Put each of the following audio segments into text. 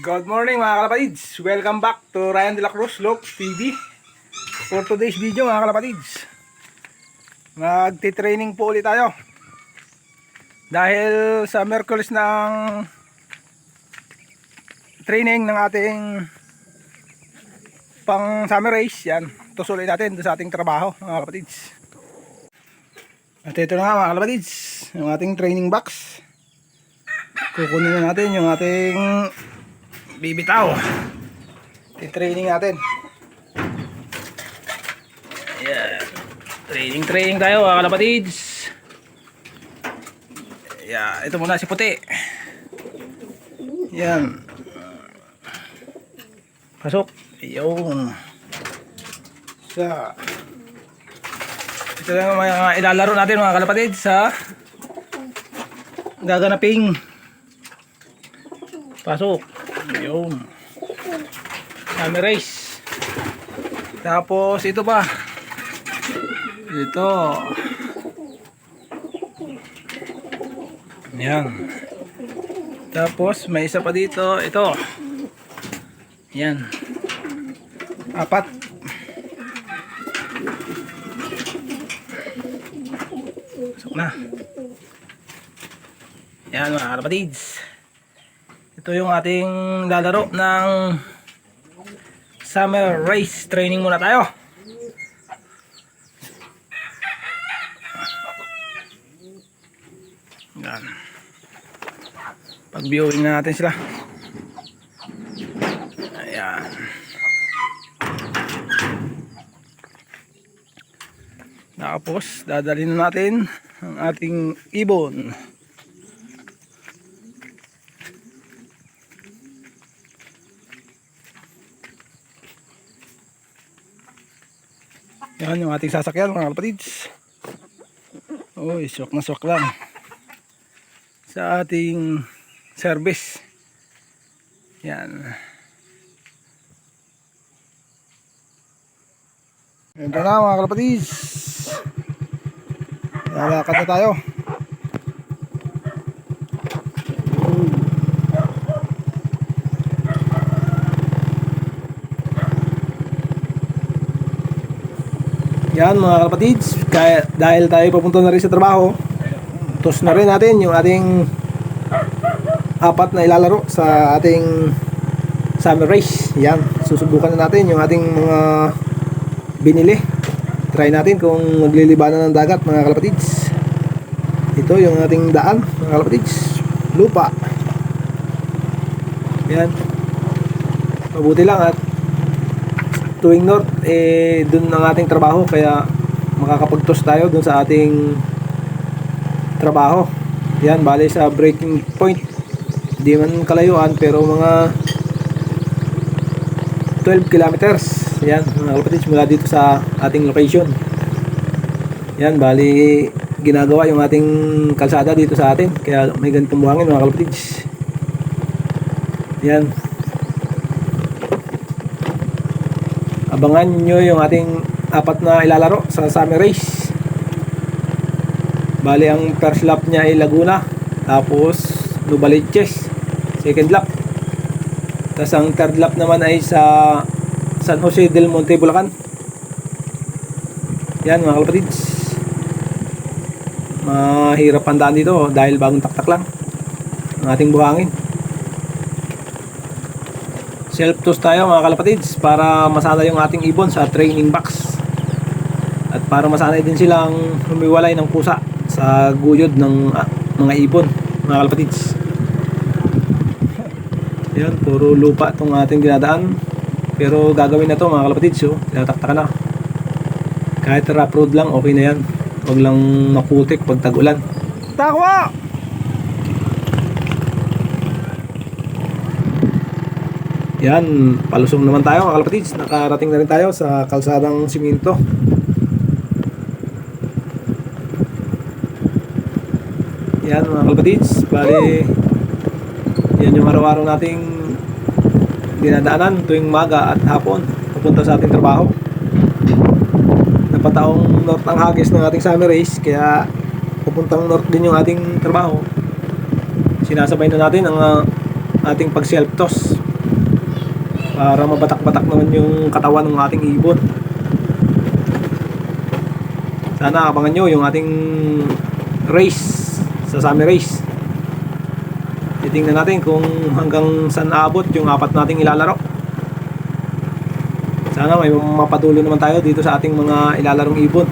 Good morning mga kalapatids. Welcome back to Ryan De La Cruz Loc TV. For today's video mga kalapatids, magti-training po ulit tayo. Dahil sa Merkulis ng training ng ating pang summer race, yan, tusuloy natin doon sa ating trabaho mga kalapatids. At ito na nga mga kalapatids, yung ating training box. Kukunin na natin yung ating bibitaw. I-training natin. Ayan. Training tayo mga kalapatids. Ayan. Ito muna si puti. Ayan. Pasok. Ayun. Ito lang mga ilalaro natin mga kalapatids sa gaganaping. Pasok. Ayun. Summer race. Tapos ito pa. Ito. Yan. Tapos may isa pa dito. Ito. Yan. 4. Pasok na. Yan mga kalapatids. Ito yung ating lalaro ng summer race. Training muna tayo. Yan. Pag-viewing na natin sila. Ayan. Tapos dadalhin na natin ang ating ibon. Yan yung ating sasakyan mga kalapatids. Uy, swak na swak lang sa ating service. Yan. Ito na mga kalapatids. Lalakad na tayo. Yan mga kalapatids, dahil tayo papunta na rin sa trabaho, tos na rin natin yung ating 4 na ilalaro sa ating summer race. Yan, susubukan na natin yung ating mga binili. Try natin kung maglilibanan ng dagat mga kalapatids. Ito yung ating daan mga kalapatids, lupa. Yan, mabuti lang at tuwing north dun ang ating trabaho, kaya makakapagtos tayo dun sa ating trabaho. Yan, bali sa breaking point, di man kalayuan pero mga 12 kilometers. Yan mga kalapatids, mula dito sa ating location. Yan, bali ginagawa yung ating kalsada dito sa atin, kaya may ganitong buhangin mga kalapatids. Yan, abangan nyo yung ating 4 na ilalaro sa summer race. Bali ang first lap niya ay Laguna, tapos Novaliches second lap, tapos ang third lap naman ay sa San Jose del Monte, Bulacan. Yan mga kalapatids, mahirap ang daan dito dahil bagong taktak lang ang ating buhangin. Self-toast tayo mga kalapatids para masanay yung ating ibon sa training box, at para masanay din silang humiwalay ng pusa sa guyod ng mga ibon mga kalapatids. Yan, puro lupa itong ating dinadaan, pero gagawin na to mga kalapatids. Tinataktakan na, kahit rough road lang okay na yan, huwag lang maputik pag tag-ulan. Takwa! Yan, palusong naman tayo mga kalapatids. Nakarating na rin tayo sa kalsadang siminto. Yan mga kalapatids, bali yan yung araw-araw nating dinadaanan tuwing maga at hapon papunta sa ating trabaho. Napataong north ang hagis ng ating summer race, kaya pupuntang north din yung ating trabaho. Sinasabay na natin ang ating pag self toss para mabatak-batak naman yung katawan ng ating ibon. Sana abangan nyo yung ating race sa summer race. Titingnan natin kung hanggang saan aabot yung apat nating ilalaro. Sana may mapatuloy naman tayo dito sa ating mga ilalarong ibon.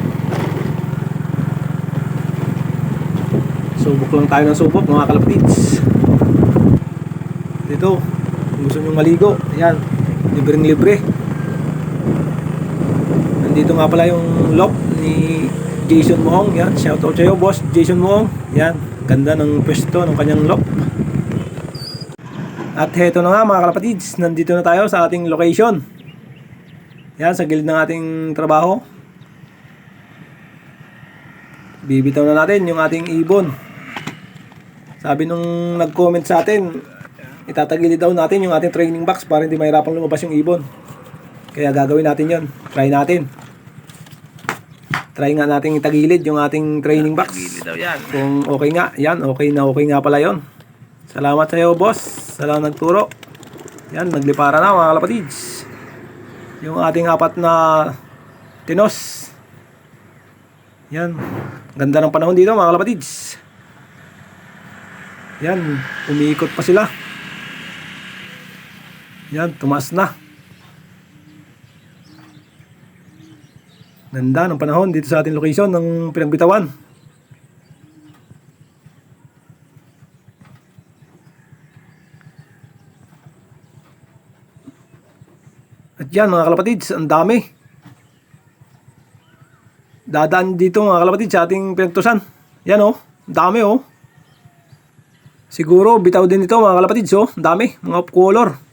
Subok lang tayo ng subok mga kalapatids. Dito, kung gusto nyong maligo, ayan, libreng libre. Nandito nga pala yung lock ni Jason Moong. Yan, shoutout sa'yo boss Jason Moong. Yan, ganda ng pwesto ng kanyang lock. At heto na nga mga kalapatids, nandito na tayo sa ating location. Yan, sa gilid ng ating trabaho. Bibitaw na natin yung ating ibon. Sabi nung nag-comment sa atin, itatagilid daw natin yung ating training box para hindi mahirapang lumabas yung ibon. Kaya gagawin natin yon. Try natin. Try nga natin itagilid yung ating training box. Kung okay nga, yan, okay nga pala yon. Salamat sa iyo boss. Salamat nagturo. Yan, naglipara na mga kalapatids. Yung ating apat na tinos. Yan, ganda ng panahon dito mga kalapatids. Yan, umiikot pa sila. Yan, tumaas na. Ganda ng panahon dito sa ating location ng pinagbitawan. At yan mga kalapatids, ang dami. Dadaan dito mga kalapatids sa ating pinagtusan. Yan oh, ang dami oh. Siguro bitaw din ito mga kalapatids oh, ang dami, mga off color.